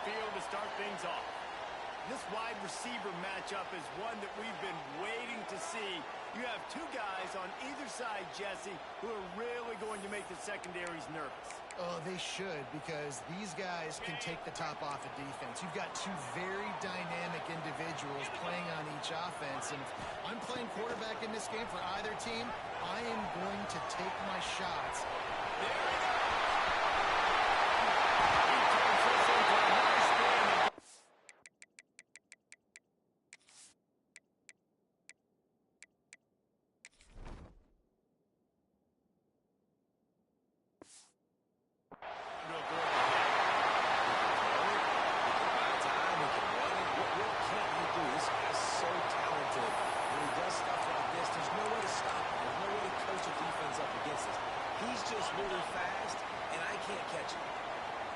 field to start things off. This wide receiver matchup is one that we've been waiting to see. You have two guys on either side, Jesse, who are really going to make the secondaries nervous. Oh, they should, because these guys can take the top off of defense. You've got two very dynamic individuals playing on each offense, and if I'm playing quarterback in this game for either team, I am going to take my shots. There we go! He turns this into a nice game.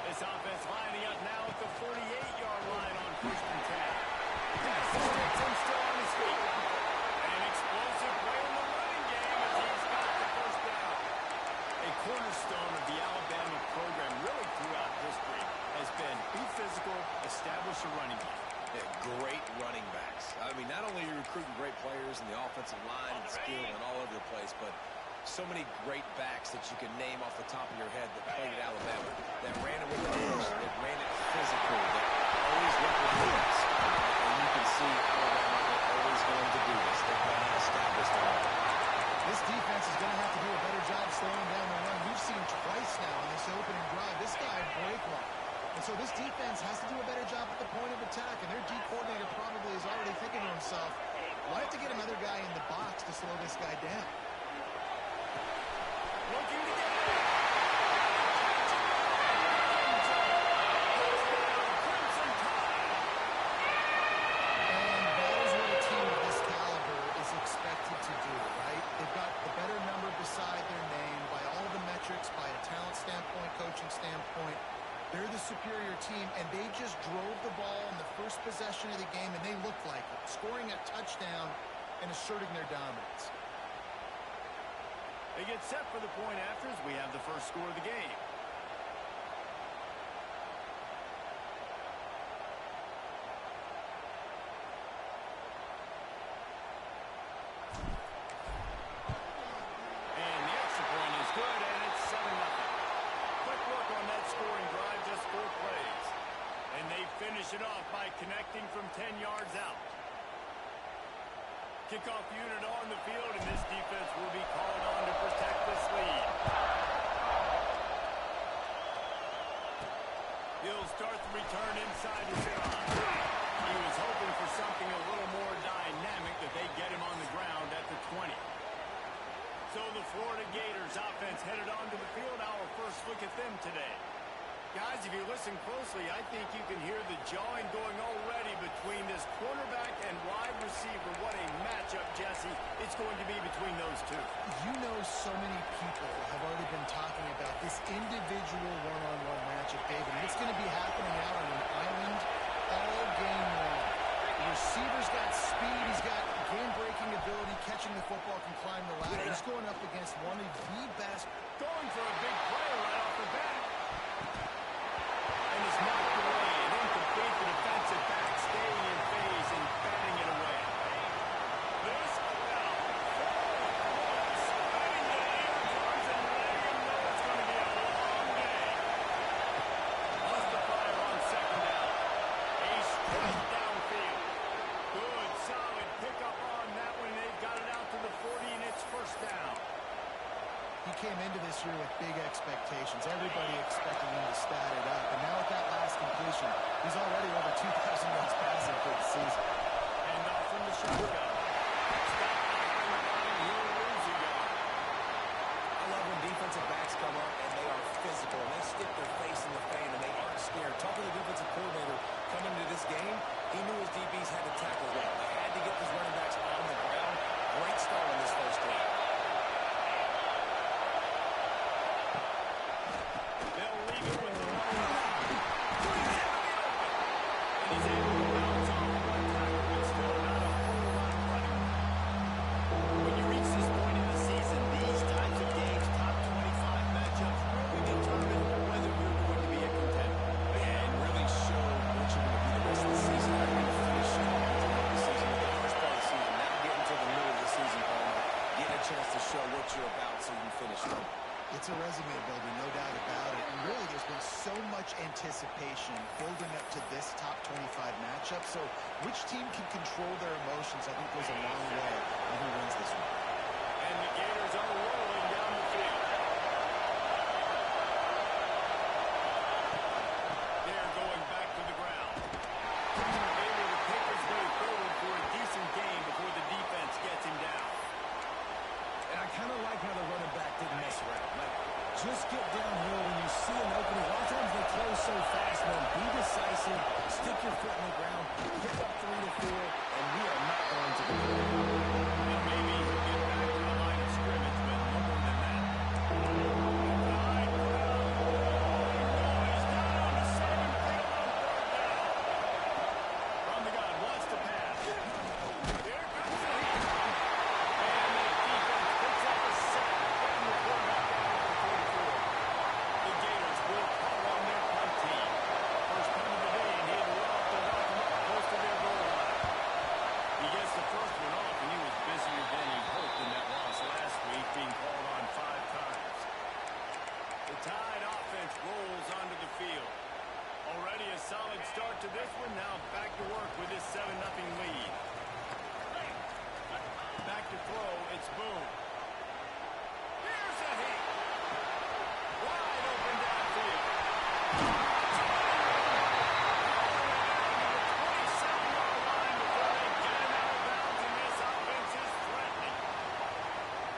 This offense lining up now at the 48-yard line on 1st and 10. Passes takes him still on his feet. An explosive play in the running game as he's got the first down. A cornerstone of the Alabama program really throughout history has been be physical, establish a running game. Yeah, great running backs. I mean, not only are you recruiting great players in the offensive line and skill and all over the place, but so many great backs that you can name off the top of your head that played at Alabama, that ran it with the edge, that ran it physical, that always went with limits. And you can see Alabama are always going to do this. They've been established on it. This defense is going to have to do a better job slowing down the run. We've seen twice now in this opening drive. This guy break one. And so this defense has to do a better job at the point of attack, and their D coordinator probably is already thinking to himself, well, I have to get another guy in the box to slow this guy down. Looking to get it. And that is what a team of this caliber is expected to do, right? They've got the better number beside their name by all the metrics, by a talent standpoint, coaching standpoint. They're the superior team, and they just drove the ball in the first possession of the game, and they looked like it, scoring a touchdown and asserting their dominance. They get set for the point after as we have the first score of the game. And the extra point is good, and it's 7-0. Quick work on that scoring drive, just 4 plays. And they finish it off by connecting from 10 yards out. Kickoff unit on the field, and this defense will be called on to protect this lead. He'll start the return inside his line. He was hoping for something a little more dynamic, that they get him on the ground at the 20. So the Florida Gators offense headed onto the field. Our first look at them today. Guys, if you listen closely, I think you can hear the jawing going already between this quarterback and wide receiver. What a matchup, Jesse, it's going to be between those two. You know, so many people have already been talking about this individual one-on-one matchup, David. And it's going to be happening out on an island all game long. The receiver's got speed. He's got game-breaking ability, catching the football, can climb the ladder. He's going up against one of the best. Going for a big play right off the bat. And it's knocked away and incomplete. The defensive back staying in phase and batting it away. This now spinning the eardrums and letting him know it's going to be a long day. Lost the fire on 2nd down. A straight downfield. Good, solid pickup on that one. They've got it out to the 40, and it's 1st down. He came into this year with big expectations. Everybody expected him to stat it up. And now with that last completion, he's already over 2,000 yards passing for the season. And off from the shotgun. Stop behind the line. He'll lose a yard. I love when defensive backs come up and they are physical. And they stick their face in the fan and they aren't scared. Talking to the defensive coordinator coming into this game, he knew his DBs had to tackle well. They had to get these running backs on the ground. Great start on this first drive. They'll leave it with the running back. And he's you're about so you finish strong. It's a resume builder, no doubt about it. And really, there's been so much anticipation building up to this top 25 matchup. So which team can control their emotions, I think, goes a long way in who wins this one. And the Gators are rolling down the field. They're going back to the ground. Able to pick his way forward for a decent game before the defense gets him down. And I kind of like how the running back didn't mess around. Like, just get downhill when you see an opening. A lot of times they close so fast, man. Be decisive, stick your foot in the ground, pick up 3 to 4, and we are not going to the field. And maybe he'll get back to the line of scrimmage, but no more than that. He's down on the second field on third down. From the gun, wants to pass. Here comes the heat. And the defense picks up a sack, getting the quarterback down at the 44. The Gators will call on their punt team. First punt of the day, and he'll off the welcome up close to their goal line. He gets the first one off, and he was busier than he hoped in that loss last week, being called on 5 times. The Tide offense rolls onto the field. Already a solid start to this one. Now back to work with this 7-0 lead. Back to throw. It's Boone. Here's a hit. Wide open downfield.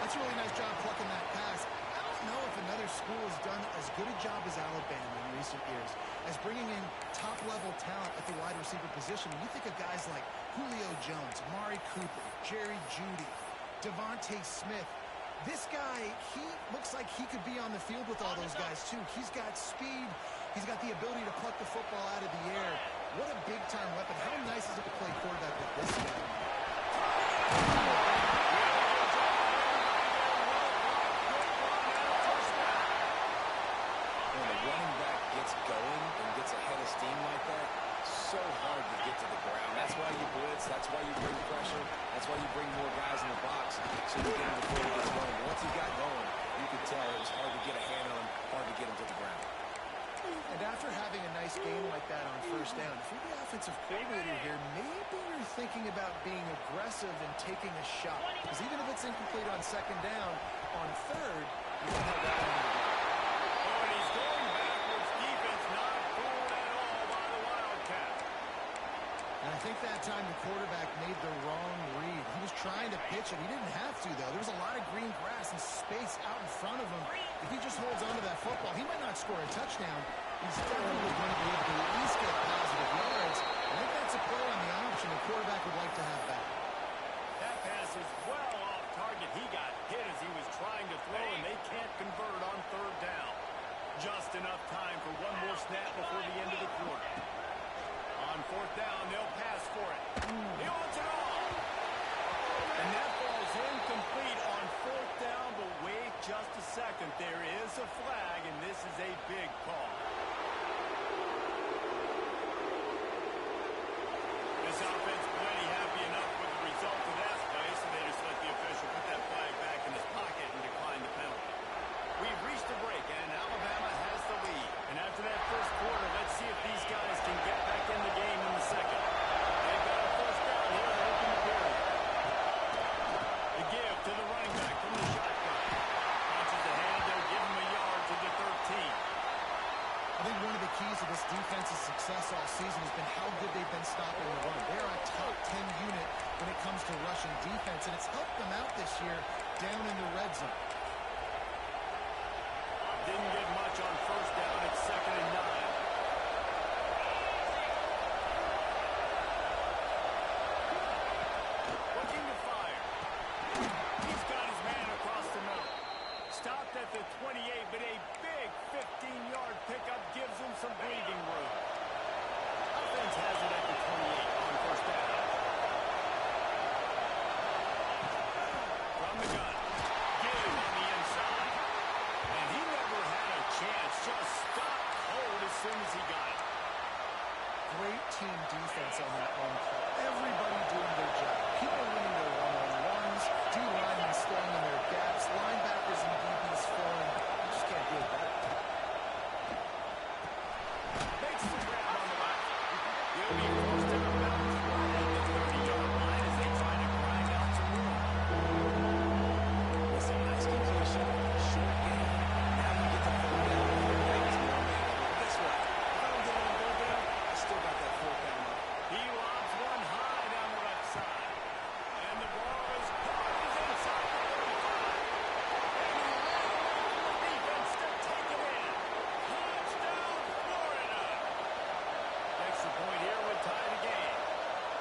That's a really nice job plucking that pass. I don't know if another school has done as good a job as Alabama in recent years as bringing in top-level talent at the wide receiver position. When you think of guys like Julio Jones, Amari Cooper, Jerry Jeudy, Devontae Smith, this guy, he looks like he could be on the field with all those guys, too. He's got speed. He's got the ability to pluck the football out of the air. What a big-time weapon. How nice is it to play quarterback with this guy? When a running back gets going and gets ahead of steam like that, so hard to get to the ground. That's why you blitz. That's why you bring pressure. That's why you bring more guys in the box so you get him before he gets going. Once he got going, you could tell it was hard to get a hand on him, hard to get him to the ground. And after having a nice game like that on first down, if you're the offensive coordinator here, maybe you're thinking about being aggressive and taking a shot. Because even if it's incomplete on second down, on third, you can have that one. And he's going backwards. Defense not fooled at all by the Wildcat. And I think that time the quarterback made the wrong read. He was trying to pitch it. He didn't have to, though. There was a lot of green grass and space out in front of him. If he just holds onto that football, he might not score a touchdown. He's definitely going to be able to at least get positive yards. I think that's a play on the option the quarterback would like to have back. That pass is well off target. He got hit as he was trying to throw, and they can't convert on third down. Just enough time for one more snap before the end of the quarter. On fourth down, they'll pass for it. He wants it all. And that ball's incomplete on fourth down, but wait just a second. There is a flag, and this is a big call. This offense plenty happy enough with the result of that play, so they just let the official put that flag back in his pocket and decline the penalty. We've reached a break, and Alabama has the lead. And after that first quarter, let's see if these guys can get back in the game in the second. They've got a first down here to open the period. The give to the running back from the shotgun. Punches ahead, they'll give him a yard to the 13. I think one of the keys to this defense's success all season has been how good they've been stopping the run. They're a top 10 unit when it comes to rushing defense, and it's helped them out this year down in the red zone. Didn't get much on first down. It's 2nd and 9. Looking to fire. He's got his man across the middle. Stopped at the 28, but a big 15-yard pickup gives him some breathing room. Offense has it at the 28 on first down. From the gun. Give on the inside. And he never had a chance. Just stopped cold as soon as he got it. Great team defense on that one play. Everybody doing their job. People winning their one-on-ones, D-linemen staying in their gaps, linebackers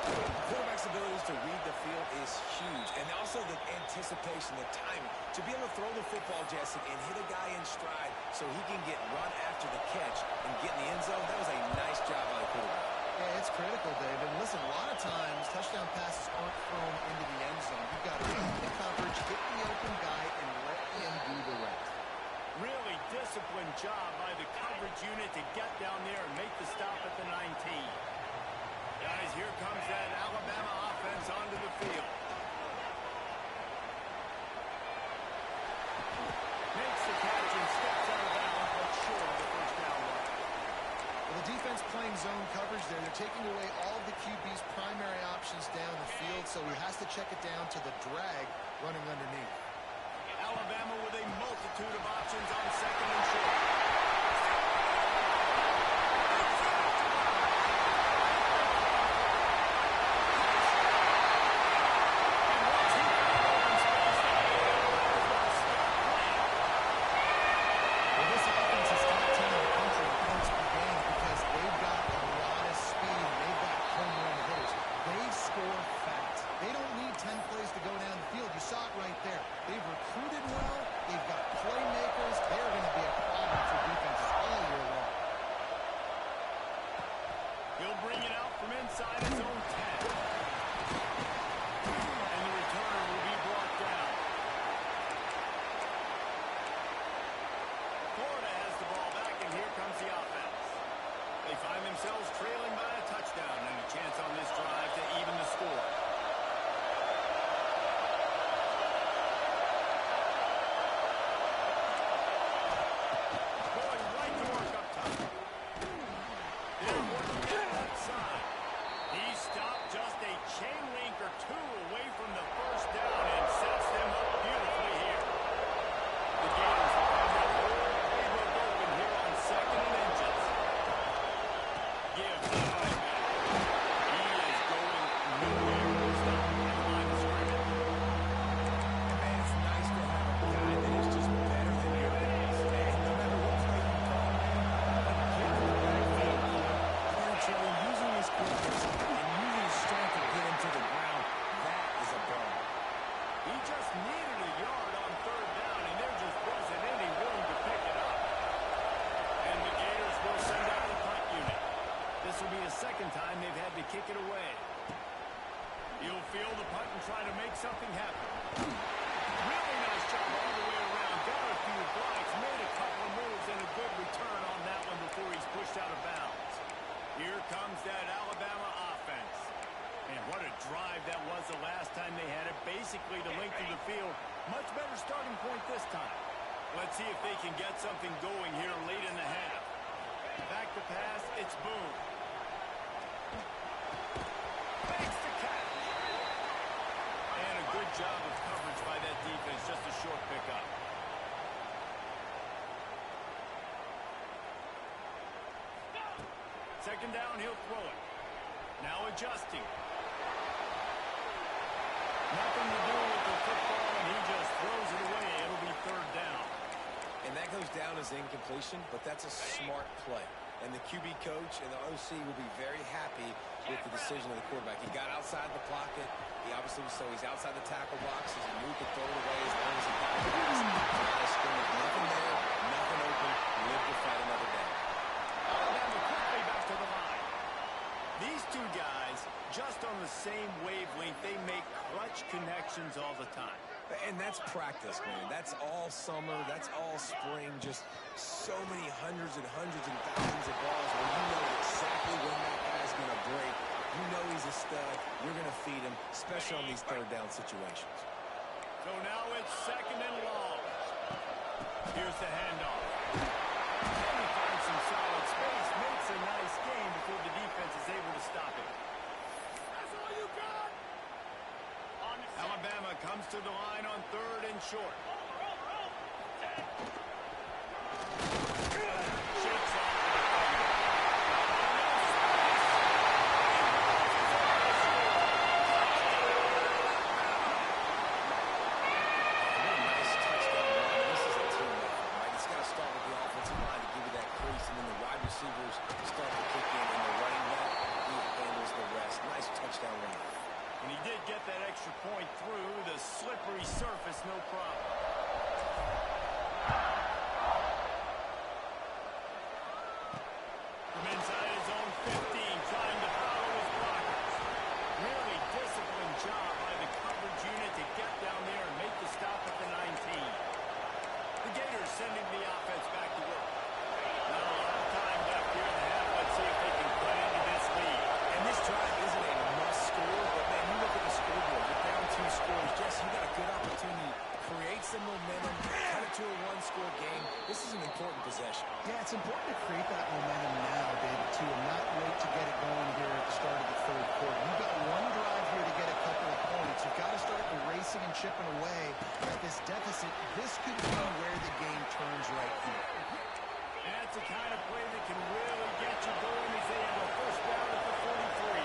Quarterback's abilities to read the field is huge, and also the anticipation, the timing. To be able to throw the football, Jesse, and hit a guy in stride so he can get run after the catch and get in the end zone, that was a nice job by the quarterback. Yeah, it's critical, David. And listen, a lot of times touchdown passes aren't thrown into the end zone. You've got to read the coverage, hit the open guy, and let him do the rest. Really disciplined job by the coverage unit to get down there and make the stop at the 19. Guys, here comes that Alabama offense onto the field. Makes the catch and steps out of bounds, but short of the first down line. Well, the defense playing zone coverage there. They're taking away all of the QB's primary options down the field, so he has to check it down to the drag running underneath. Alabama with a multitude of options on second and short. Well, this offense is top 10 in the country in points per game because they've got a lot of speed and they've got home run hitters. They score fast. They don't need 10 plays to go down the field. You saw it right there. They've recruited well. They've got playmakers. They're going to be a problem for defenses all year long. He'll bring it out from inside his own 10. And the returner will be brought down. Florida has the ball back, and here comes the offense. They find themselves trailing by a touchdown and a chance on this drive to even the score. Going right to work up top. They're working it left side. He stopped just a chain link or two away from the first down and sets them up beautifully here. The Gators have that whole playbook open here on second and inches. Give to the running back. He is going nowhere to stop at the line of scrimmage. Man, it's nice to have a guy that is just better than your best. And no matter what play you call, get in the backfield, penetrating, using his quickness, and using his strength to get him to the ground. That is a burn. He just needed a yard on third down, and there just wasn't any room to pick it up. And the Gators will send out the punt unit. This will be the second time they've had to kick it away. He'll field the punt and try to make something happen. Really nice job all the way around. Got a few blocks, made a couple of moves, and a good return on that one before he's pushed out of bounds. Here comes that Alabama offense. And what a drive that was the last time they had it. Basically the length of the field. Much better starting point this time. Let's see if they can get something going here late in the half. Back to pass, it's Boone. Makes the catch. And a good job of coverage by that defense. Just a short pickup. Second down, he'll throw it. Now adjusting. Nothing to do with the football, and he just throws it away. It'll be third down. And that goes down as incompletion, but that's a smart play. And the QB coach and the OC will be very happy with the decision of the quarterback. He got outside the pocket. He obviously so he's outside the tackle box. He knew he could throw it away as long as he got it. Nothing there, nothing open. Live to fight another day. Alabama quickly back to the line. These two guys, just on the same wavelength, they make clutch connections all the time. And that's practice, man. That's all summer. That's all spring. Just so many hundreds and thousands of balls where you know exactly when that guy's going to break. You know he's a stud. You're going to feed him, especially on these third down situations. So now it's second and long. Here's the handoff. Then he finds some solid space, makes a nice gain before the defense is able to stop it. That's all you got. Alabama comes to the line on third and short. Shakes off the Nice touchdown run. This is a team effort, right? It's got to start with the offensive line to give you that crease, and then the wide receivers start to kick in, and the running back, he handles the rest. Nice touchdown extra point through the slippery surface, no problem. From inside his own 15, trying to follow his blockers. Really disciplined job by the coverage unit to get down there and make the stop at the 19. The Gators sending the offense back to work. Now a lot of time left here in the half. Let's see if they can cut into this lead. And this drive isn't a must score, but man, you look at the scoreboard. You're down 2 scores. Jesse, you got a good opportunity. Create some momentum. Cut it to a 1-score game. This is an important possession. Yeah, it's important to create that momentum now, David, too, and not wait to get it going here at the start of the third quarter. You've got one drive here to get a couple of points. You've got to start erasing and chipping away at this deficit. This could be where the game turns right here. That's the kind of play that can really get you going as they have a first down at the 43.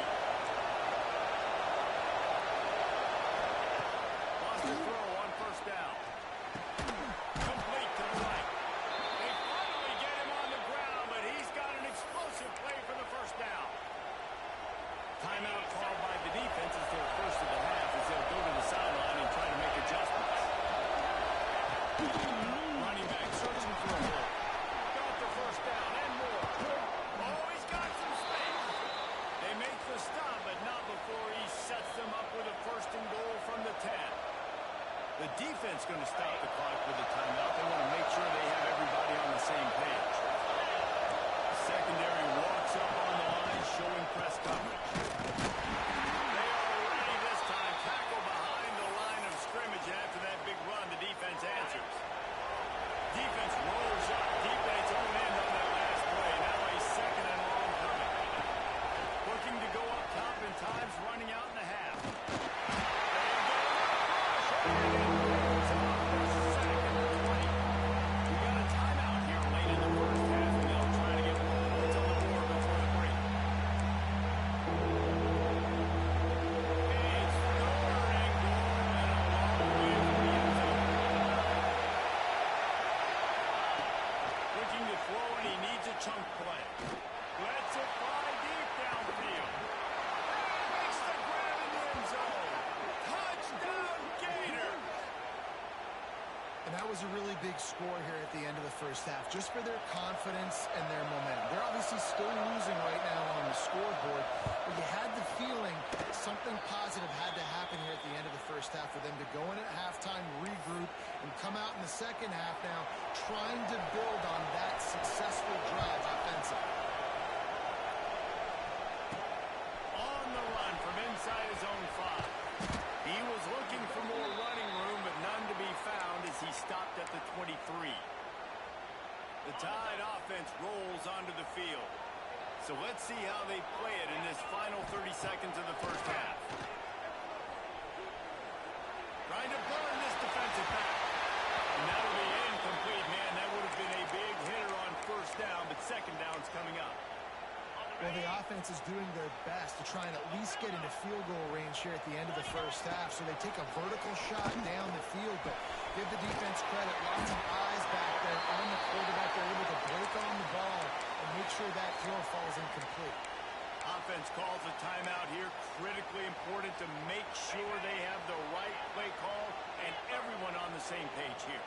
Lost a throw on first down. Complete to the right. They finally get him on the ground, but he's got an explosive play for the first down. Timeout called by the defense as their first of the half as they'll go to the sideline and try to make adjustments. Running back searching for a hole. Got the first down and more. Oh, he's got some space. They make the stop, but not before he sets them up with a first and goal from the 10. The defense going to stop the clock with a timeout. They want to make sure they have everybody on the same page. Secondary walks up on the line, showing press coverage. They are ready this time. Tackle behind the line of scrimmage. After that big run, the defense answers. Defense rolls up deep in its own end on that last play. Now a second and long coming. Looking to go up top in times, running out in the half. Chunk play. Lets it fly deep downfield. Makes the grab in the end zone. Touchdown, Gators! And that was a really big score here at the end of the first half, just for their confidence and their momentum. They're obviously still losing right now on the scoreboard, but you had the feeling something positive had to happen here at the end of the first half for them to go in at halftime, regroup, and come out in the second half now trying to build on that successful drive offensively. On the run from inside his own 5. He was looking for more running room, but none to be found as he stopped at the 23. The Tide offense rolls onto the field. So let's see how they play it in this final 30 seconds of the first half. Trying to burn this defensive back. And that'll be incomplete, man. That would have been a big hitter on first down, but second down's coming up. Well, the offense is doing their best to try and at least get into field goal range here at the end of the first half. So they take a vertical shot down the field, but give the defense credit. Lots of eyes back there on the quarterback. They're able to break on the ball and make sure that throw falls incomplete. Offense calls a timeout here. Critically important to make sure they have the right play call and everyone on the same page here.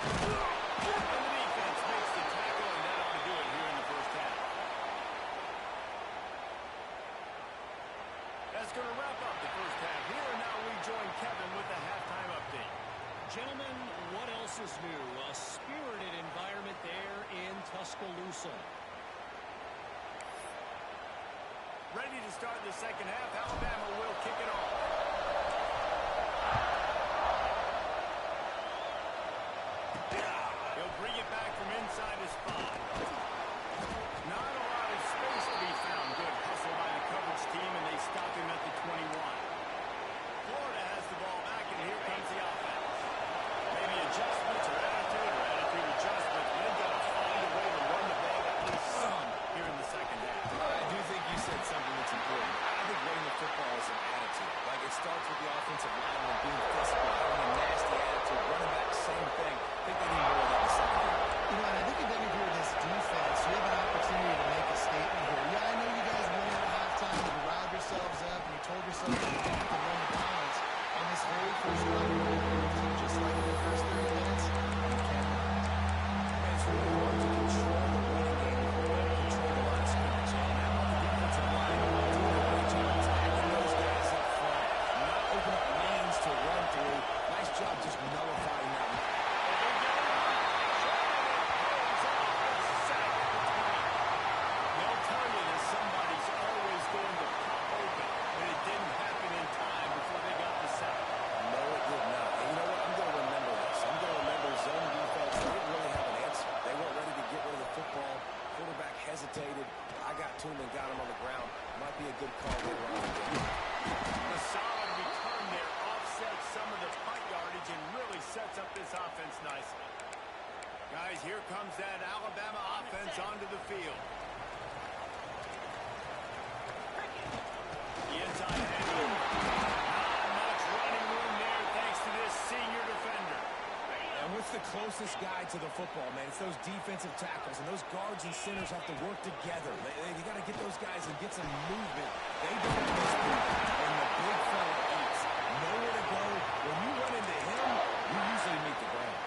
And the defense makes the tackle, and that ought to do it here in the first half. That's going to wrap up the first half here, and now we join Kevin with the halftime update. Gentlemen, what else is new? A spirited environment there in Tuscaloosa. Ready to start the second half. Alabama will kick it off. He'll bring it back from inside his 5. Not a lot of space to be found. Good hustle by the coverage team, and they stop him at the 21. Florida has the ball back, and here comes the offense. Maybe adjustments or attitude adjustments. They've got to find a way to run the ball at least some here in the second half. I do think you said something that's important. I think running the football is an attitude. Like, it starts with the offensive lineman being physical, having a nasty attitude. Running back, same thing. I think they need more of that in the second half. You know, and I think if any of you are this defense, you have an opportunity to make a statement here. Yeah, I might be a good call later on. A solid return there offsets some of the punt yardage and really sets up this offense nicely. Guys, here comes that Alabama offense onto the field. The inside handle. Not much running room there thanks to this senior defender. And what's the closest guy to the football, man? It's those defensive tackles, and those guards and centers have to work together. They got to get those guys and get some movement. They don't have this move, and the big fella eats. Nowhere to go. When you run into him, you usually meet the ground.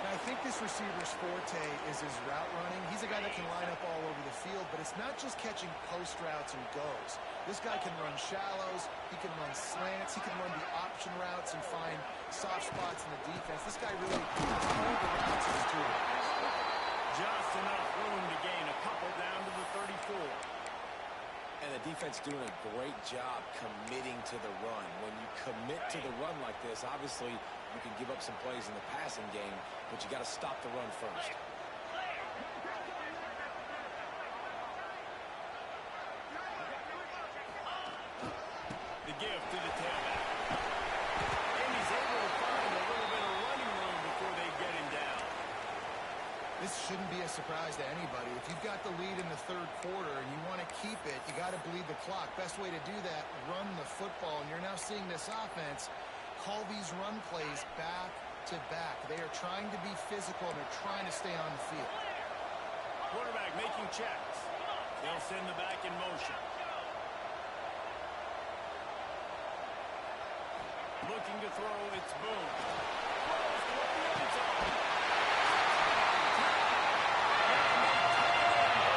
I think this receiver's forte is his route running. He's a guy that can line up all over the field, but it's not just catching post routes and goes. This guy can run shallows, he can run slants, he can run the option routes and find soft spots in the defense. This guy really controls the routes in his tool. Just enough room to gain a couple down to the 34. And the defense doing a great job committing to the run. When you commit to the run like this, obviously you can give up some plays in the passing game, but you got to stop the run first. The give to the tailback. And he's able to find a little bit of running room before they get him down. This shouldn't be a surprise to anybody. If you've got the lead in the third quarter and you want to keep it, you got to bleed the clock. Best way to do that, run the football. And you're now seeing this offense call these run plays back to back. They are trying to be physical and they're trying to stay on the field. Quarterback making checks. They'll send the back in motion. Looking to throw, it's Boone. Throws toward the end zone.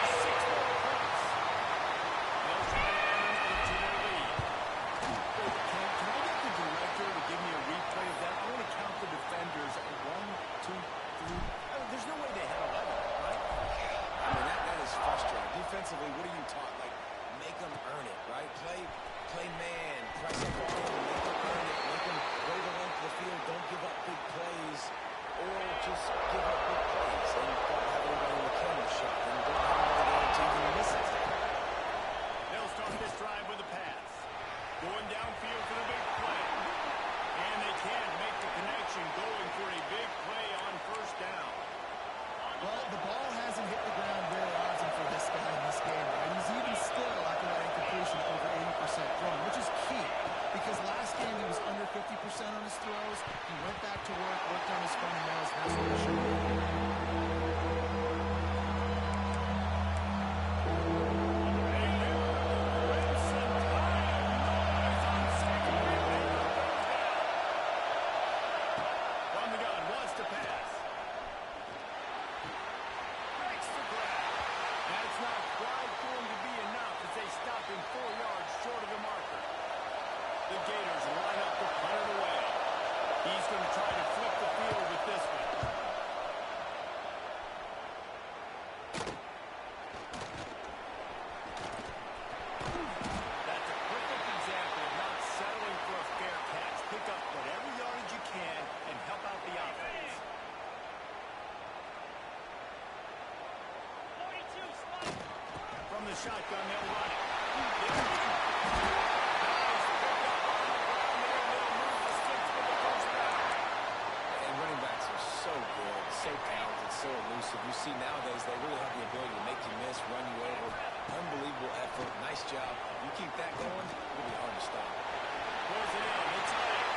6 more points. They'll try to add another to their lead. Can I get the director to give me a replay of that? I want to count the defenders. 1, 2, 3. There's no way they had 11, right? I mean, that is frustrating. Defensively, what are you taught? Like, make them earn it, right? Play man, press up on them, make them earn it, make them go the length of the field, don't give up big plays, or just give up big plays and don't have anybody in the camera shot and don't have anybody there to even miss it. They'll start this drive with a pass. Going downfield for the big play. And they can't make the connection, going for a big play on first down. Well, the ball hasn't hit the ground very often for this guy in this game, right? He's even still, after that incompletion, over 80% throwing, which is key. Because last game he was under 50% on his throws. He went back to work, worked on his fundamentals, and that's what he should do. Shotgun, they'll run it. And running backs are so good, so talented, so elusive. You see nowadays they really have the ability to make you miss, run you over. Unbelievable effort. Nice job. You keep that going, it'll be hard to stop. Pulls it in. It's tight.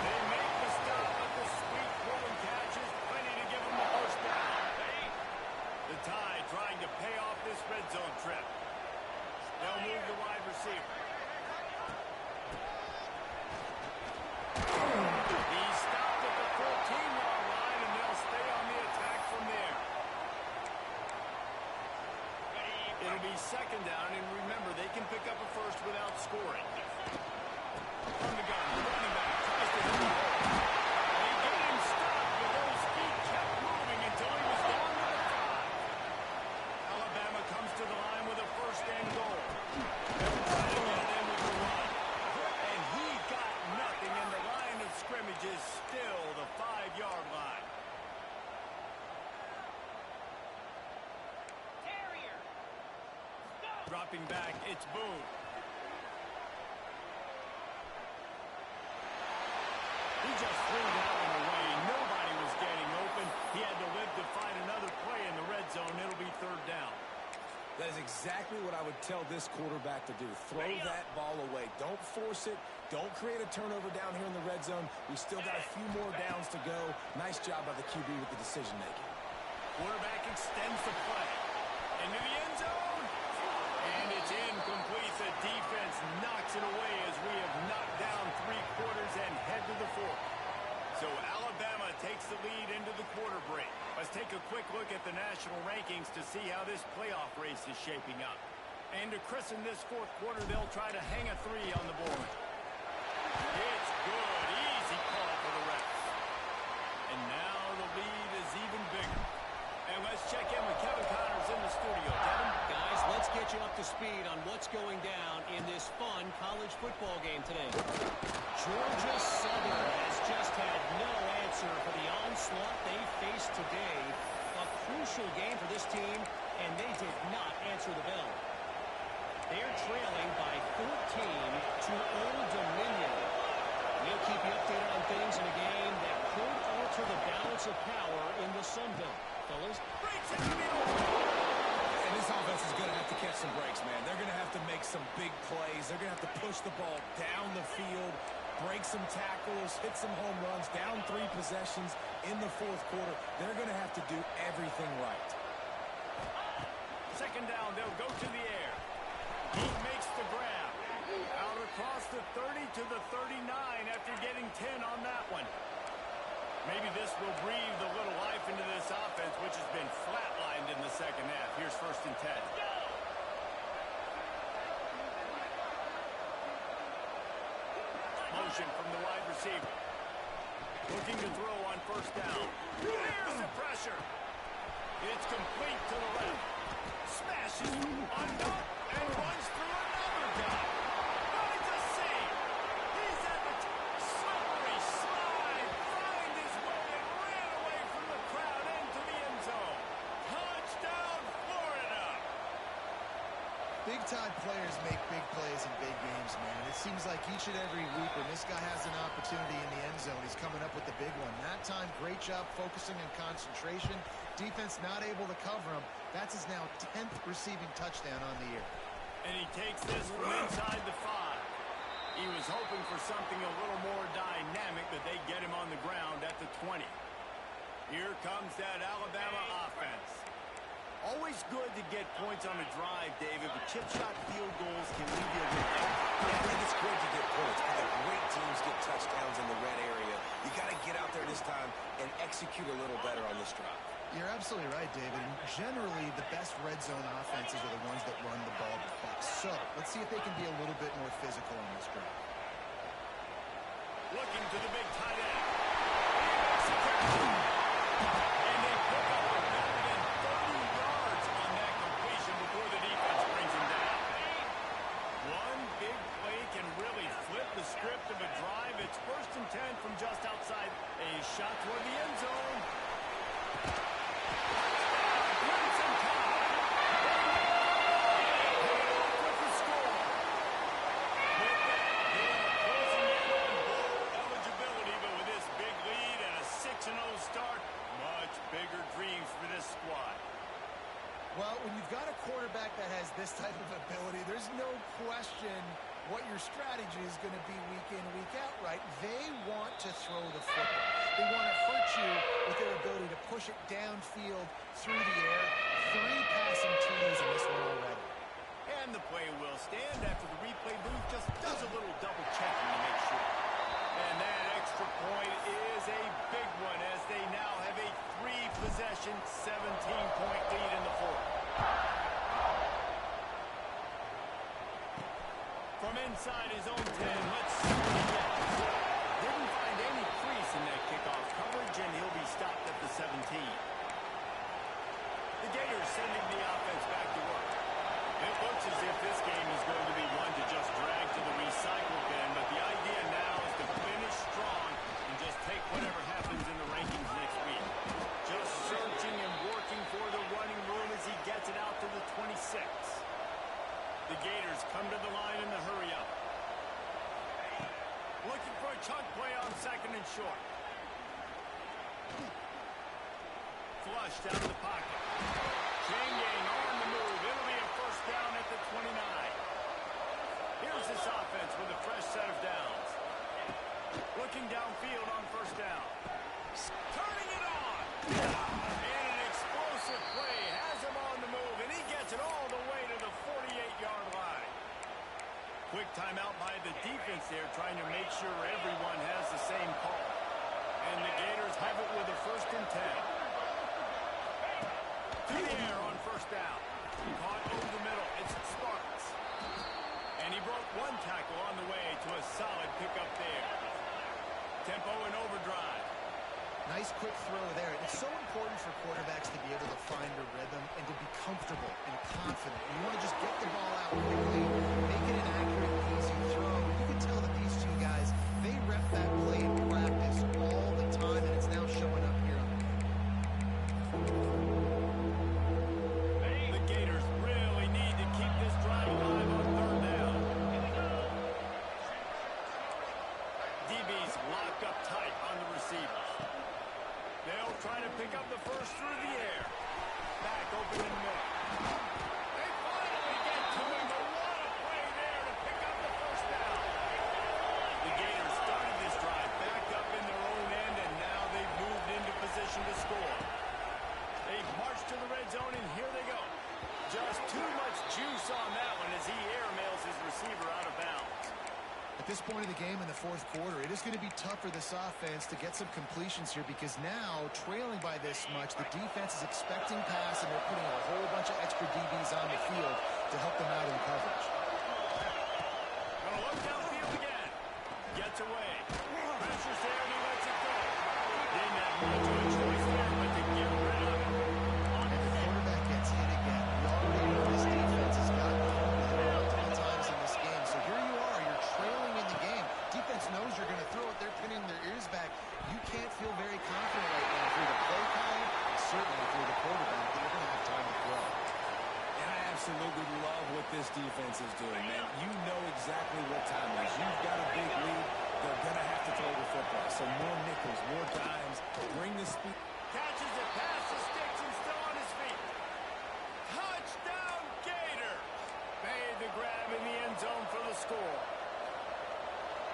They make the stop, but the sweet throwing catch is plenty to give them the first down. The Tide trying to pay off this red zone trip. They'll move the wide receiver. He's stopped at the 14-yard line, and they'll stay on the attack from there. It'll be second down, and remember, they can pick up a first without scoring. From the gun, the running back tries to hit the hole. They get him stopped, but those feet kept moving until he was down to the 5. Alabama comes to the line with a first and goal. They'll try to get it in with the run. And he got nothing, and the line of scrimmage is still the 5-yard line. Dropping back, it's Boone. He just threw that one away. Nobody was getting open. He had to live to find another play in the red zone. It'll be third down. That is exactly what I would tell this quarterback to do. Throw that ball away. Don't force it. Don't create a turnover down here in the red zone. We still got a few more downs to go. Nice job by the QB with the decision-making. Quarterback extends the play. Into the end zone. And it's incomplete. The defense knocks it away as we have knocked down 3 quarters and head to the 4th. So Alabama takes the lead into the quarter break. Let's take a quick look at the national rankings to see how this playoff race is shaping up. And to christen this 4th quarter, they'll try to hang a 3 on the board. It's good. Easy call for the refs. And now the lead is even bigger. And let's check in with Kevin Connors in the studio. Kevin? Guys, let's get you up to speed on what's going down in this fun college football game today. Georgia Southern has just had no answer for the onslaught they faced today. A crucial game for this team, and they did not answer the bell. They're trailing by 14 to Old Dominion. We'll keep you updated on things in a game that could alter the balance of power in the Sun Belt. Fellas? And this offense is going to have to catch some breaks, man. They're going to have to make some big plays. They're going to have to push the ball down the field, break some tackles, hit some home runs, down 3 possessions in the 4th quarter. They're going to have to do everything right. Second down, they'll go to the air. He makes the grab. Out across the 30 to the 39 after getting 10 on that one. Maybe this will breathe a little life into this offense, which has been flatlined in the second half. Here's 1st and 10. Motion from the wide receiver. Looking to throw on 1st down. Here's the pressure. It's complete to the left. Smashes on top and runs through another guy. Finds a seam. He's at the slippery slide. Find his way and ran away from the crowd into the end zone. Touchdown, Florida. Big-time players make big plays in big games, man. It seems like each and every week when this guy has an opportunity in the end zone, he's coming up with the big one. That time, great job focusing and concentration. Defense not able to cover him. That's his now 10th receiving touchdown on the year. And he takes this from inside the 5. He was hoping for something a little more dynamic, but they get him on the ground at the 20. Here comes that Alabama offense. Always good to get points on a drive, David, but chip shot field goals can leave you a little empty. I think it's great to get points, but the great teams get touchdowns in the red area. You got to get out there this time and execute a little better on this drive. You're absolutely right, David. And generally, the best red zone offenses are the ones that run the ball the best. So, let's see if they can be a little bit more physical on this drive. Looking to the big tight end. And they pick up a better than 30 yards on that completion before the defense brings him down. One big play can really flip the script of a drive. It's 1st and 10 from just outside. A shot toward the end zone. Well, when you've got a quarterback that has this type of ability, there's no question what your strategy is going to be week in, week out, right? They want to throw the football. They want to hurt you with their ability to push it downfield through the air. 3 passing TDs in this one already. And the play will stand after the replay booth just does a little double checking to make sure. And that extra point is a big one as they now have a 3-possession, 17-point lead in the 4th. From inside his own 10, let's see what he gets. Didn't find any crease in that kickoff coverage, and he'll be stopped at the 17. The Gators sending the offense back to work. It looks as if this game is going to be one to just drag to the recycle bin, but the idea now is to finish strong and just take whatever happens in the rankings next week. Just searching and working for the running room as he gets it out to the 26. The Gators come to the line in the hurry-up. Looking for a chunk play on second and short. Flush down to the pocket. Chain gang on the move. It'll be a first down at the 29. Here's this offense with a fresh set of downs. Looking downfield on first down. Turning it on. And an explosive play has him on the move, and he gets it all the way to the 48-yard line. Quick timeout by the defense there, trying to make sure everyone has the same call. And the Gators have it with a 1st and 10. To the air on first down. Caught over the middle. It's Sparks. And he broke one tackle on the way to a solid pickup there. Tempo and overdrive. Nice quick throw there. It's so important for quarterbacks to be able to find a rhythm and to be comfortable and confident. You want to just get the ball out quickly, make it an accurate, easy throw. You can tell that these two guys, they rep that play in practice all the time, and it's now showing up here on the field. The Gators really need to keep this drive alive on third down. DB's locked up tight on the receivers. They'll try to pick up the first through the air. Back open in the middle. They finally get to him, but what a play there to pick up the first down. The Gators started this drive back up in their own end, and now they've moved into position to score. They've marched to the red zone, and here they go. Just too much juice on that one as he airmails his receiver out of bounds. At this point of the game in the 4th quarter, it is going to be tough for this offense to get some completions here because now, trailing by this much, the defense is expecting pass, and they're putting a whole bunch of extra DBs on the field to help them out in coverage. Gonna look downfield again. Gets away. Pressure's there, and he lets it go. Didn't have much of a choice there, but to get rid of it. And the quarterback gets hit again. We already know this defense has gotten multiple times in this game. So here you are, you're trailing in the game. Defense knows you're going to throw it. They're pinning their ears back. You can't feel very confident right now through the play caller and certainly through the quarterback that you're going to have time to throw. And I absolutely love what this defense is doing, man. You know exactly what time it is. You've got a big lead. They're going to have to throw the football. So more nickels, more dimes. Bring the speed. Catches it past the sticks and still on his feet. Touchdown, Gator! Made the grab in the end zone for the score.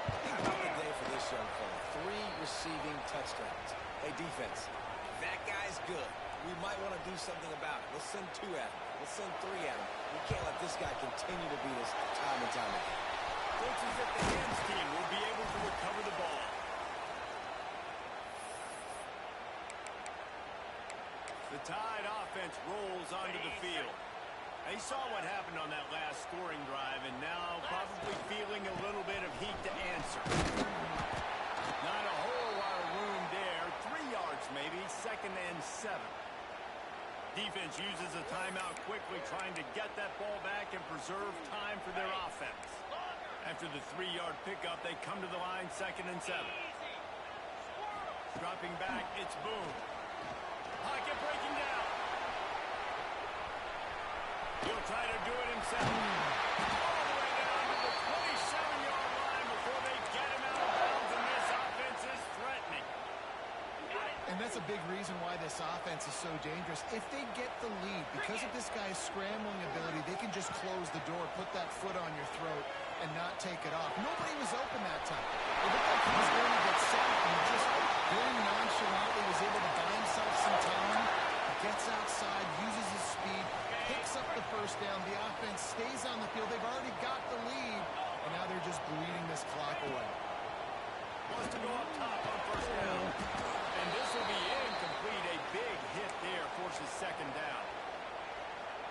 How about the day for this young fella? 3 receiving touchdowns. Hey, defense, that guy's good. We might want to do something about it. Let's send 2 at him. Let's send 3 at him. We can't let this guy continue to beat us time and time again. Looks as if the hands team will be able to recover the ball. The Tide offense rolls onto the field. They saw what happened on that last scoring drive, and now probably feeling a little bit of heat to answer. Not a whole lot of room there. 3 yards maybe, 2nd and 7. Defense uses a timeout quickly, trying to get that ball back and preserve time for their offense. After the 3-yard pickup, they come to the line 2nd and 7. Dropping back, it's Boone. Pocket breaking down. He'll try to do it himself. All the way down to the 27-yard line before they get him out of bounds, and this offense is threatening. And that's a big reason why this offense is so dangerous. If they get the lead, because of this guy's scrambling ability, they can just close the door, put that foot on your throat, and not take it off. Nobody was open that time. It looked like he was going to get sacked, and he just very nonchalantly was able to buy himself some time, gets outside, uses his speed, picks up the first down. The offense stays on the field. They've already got the lead, and now they're just bleeding this clock away. Wants to go up top on first down. And this will be incomplete. A big hit there forces 2nd down.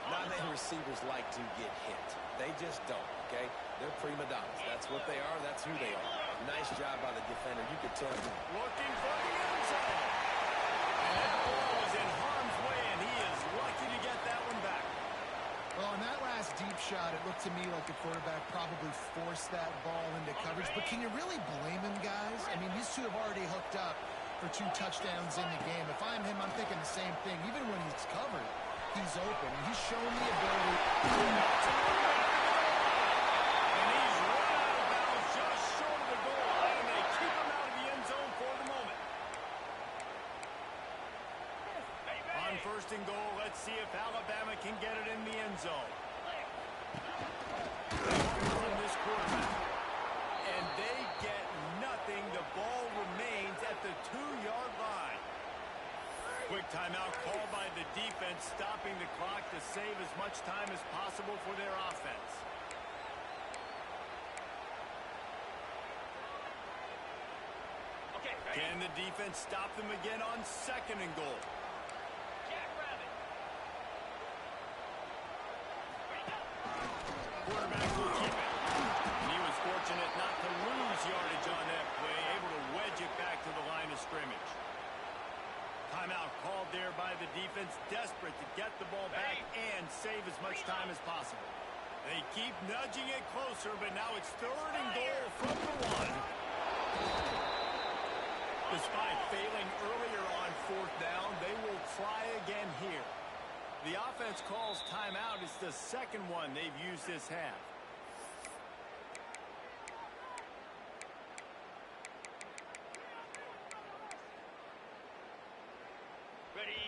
Not many receivers like to get hit. They just don't, okay? They're prima donnas. That's what they are. That's who they are. Nice job by the defender. You could tell. Looking for the end zone. And that ball is in harm's way, and he is lucky to get that one back. Well, on that last deep shot, it looked to me like the quarterback probably forced that ball into coverage. But can you really blame him, guys? I mean, these two have already hooked up for 2 touchdowns in the game. If I'm him, I'm thinking the same thing. Even when he's covered, he's open. And he's shown the ability. save as much time as possible for their offense. Okay, ready? Can the defense stop them again on 2nd and goal? Jackrabbit. Quarterback will keep it. And he was fortunate not to lose yardage on that play, able to wedge it back to the line of scrimmage. Timeout called there by the defense, desperate to get the ball back and save as much time as possible. They keep nudging it closer, but now it's 3rd and goal from the 1. Despite failing earlier on 4th down, they will try again here. The offense calls timeout. It's the 2nd one they've used this half.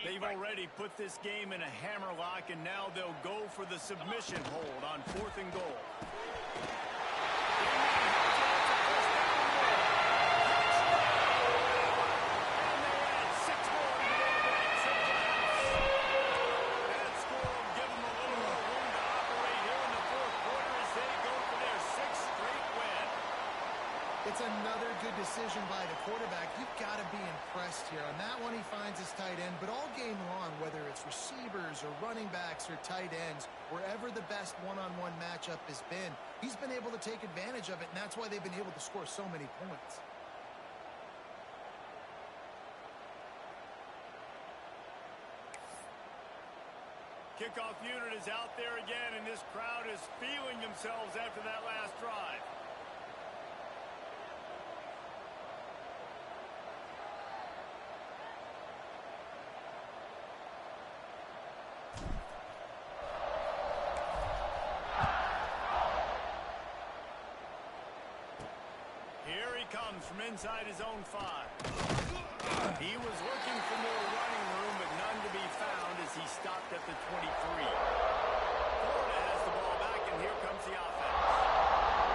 They've already put this game in a hammerlock, and now they'll go for the submission hold on 4th and goal. It's another good decision by the quarterback. You've got to be impressed here. On that one, he finds his tight end, but all game long, whether it's receivers or running backs or tight ends, wherever the best one-on-one matchup has been, he's been able to take advantage of it, and that's why they've been able to score so many points. Kickoff unit is out there again, and this crowd is feeling themselves after that last drive. Here he comes from inside his own 5. He was looking for more running room, but none to be found as he stopped at the 23. Florida has the ball back, and here comes the offense.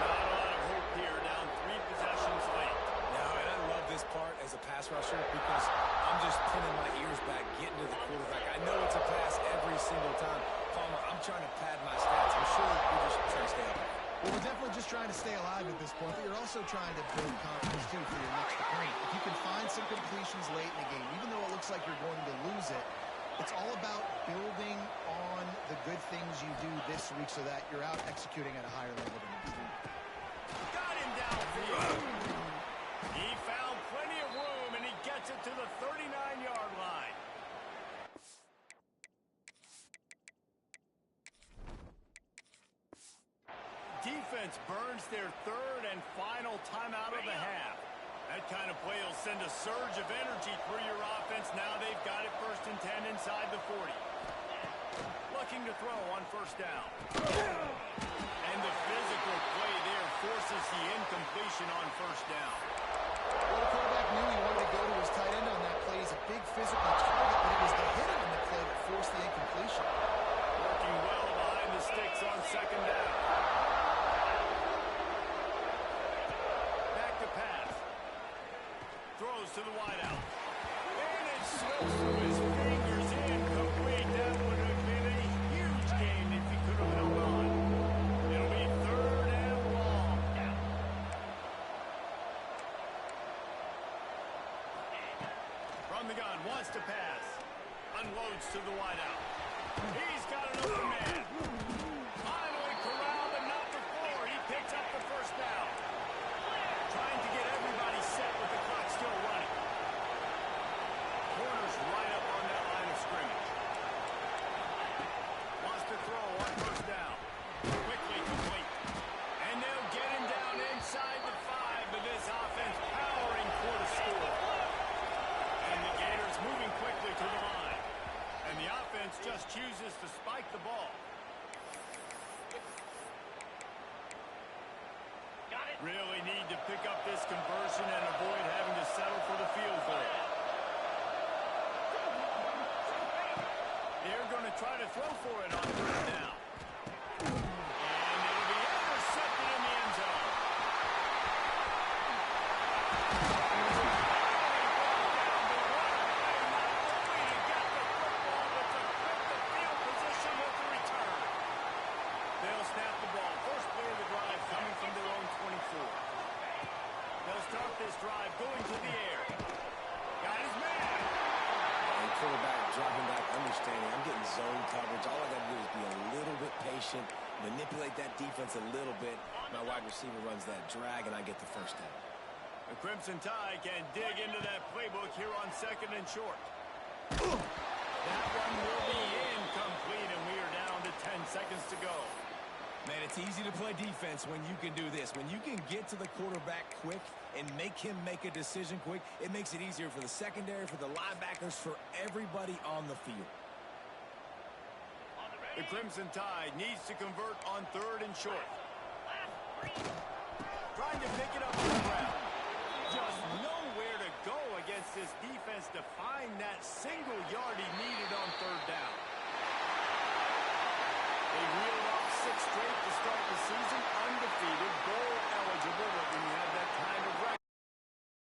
Not a lot of hope here, down 3 possessions late. No, and I love this part as a pass rusher because I'm just pinning my ears back, getting to the quarterback. I know it's a pass every single time. Palmer, I'm trying to pad my stats. I'm sure you're just trying to stay up. Well, we're definitely just trying to stay alive at this point, but you're also trying to build confidence, too, for your next point. If you can find some completions late in the game, even though it looks like you're going to lose it, it's all about building on the good things you do this week so that you're out executing at a higher level than next week. Got him downfield. He found plenty of room, and he gets it to the 39-yard line. Defense burns their 3rd and final timeout of the half. That kind of play will send a surge of energy through your offense. Now they've got it 1st and 10 inside the 40. Looking to throw on 1st down. And the physical play there forces the incompletion on 1st down. Well, the quarterback knew he wanted to go to his tight end on that play. He's a big physical target, but it was the hit on the play that forced the incompletion. Working well behind the sticks on 2nd down. Throws to the wideout. And it slips through his fingers, incomplete. That would have been a huge gain if he could have held on. It'll be 3rd and long. From the gun, wants to pass. Unloads to the wideout. He's got an open man. Finally corralled, but not before. He picks up the 1st down. Trying to get everybody set with the clock still running. Corner's right up on that line of scrimmage. Wants to throw on 1st down. Quickly complete. And they'll get him down inside the 5, but this offense powering for the score. And the Gators moving quickly to the line. And the offense just chooses to spike the ball. Really need to pick up this conversion and avoid having to settle for the field goal. They're going to try to throw for it on 3rd down. And it'll be intercepted in the end zone. Not only he got the football, but to put the field position with They'll snap the ball. First play of the drive coming from their own 24. They'll start this drive going to the air. Got his man. And quarterback dropping back, understanding I'm getting zone coverage. All I got to do is be a little bit patient, manipulate that defense a little bit. My wide receiver runs that drag, and I get the first down. The Crimson Tide can dig into that playbook here on 2nd and short. That one will be incomplete, and we are down to 10 seconds to go. Man, it's easy to play defense when you can do this. When you can get to the quarterback quick and make him make a decision quick, it makes it easier for the secondary, for the linebackers, for everybody on the field. The Crimson Tide needs to convert on 3rd and short. Trying to pick it up on the ground. Just nowhere to go against this defense to find that single yard he needed on 3rd down. They reeled off 6 straight to start the season,